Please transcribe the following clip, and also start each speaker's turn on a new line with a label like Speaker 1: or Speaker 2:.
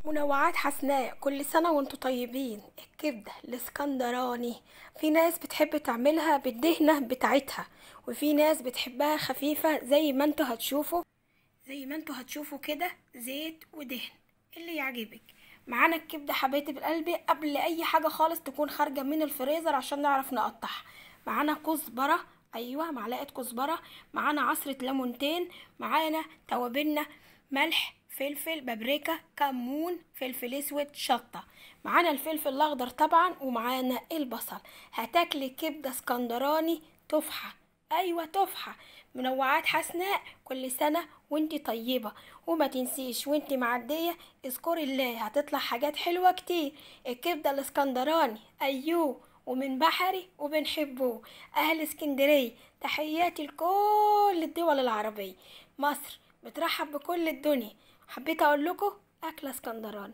Speaker 1: منوعات حسناء، كل سنة وانتوا طيبين. الكبدة الاسكندراني في ناس بتحب تعملها بالدهنة بتاعتها، وفي ناس بتحبها خفيفة زي ما انتوا هتشوفوا كده، زيت ودهن اللي يعجبك. معانا الكبدة حبايبي بقلبي، قبل اي حاجة خالص تكون خارجة من الفريزر عشان نعرف نقطعها. معانا كزبرة، ايوه معلقة كزبرة. معانا عصرة ليمونتين. معانا توابلنا: ملح، فلفل، بابريكا، كمون، فلفل اسود، شطة. معانا الفلفل الاخضر طبعا، ومعانا البصل. هتاكلي كبدة اسكندراني تفحة، ايوه تفحة. منوعات حسناء، كل سنة وانتي طيبة. وما تنسيش وانتي معدية اذكري الله، هتطلع حاجات حلوة كتير. الكبدة الاسكندراني ايوه، ومن بحري وبنحبه. اهل اسكندرية تحياتي لكل الدول العربية. مصر بترحب بكل الدنيا. حبيت اقول لكم اكله اسكندراني.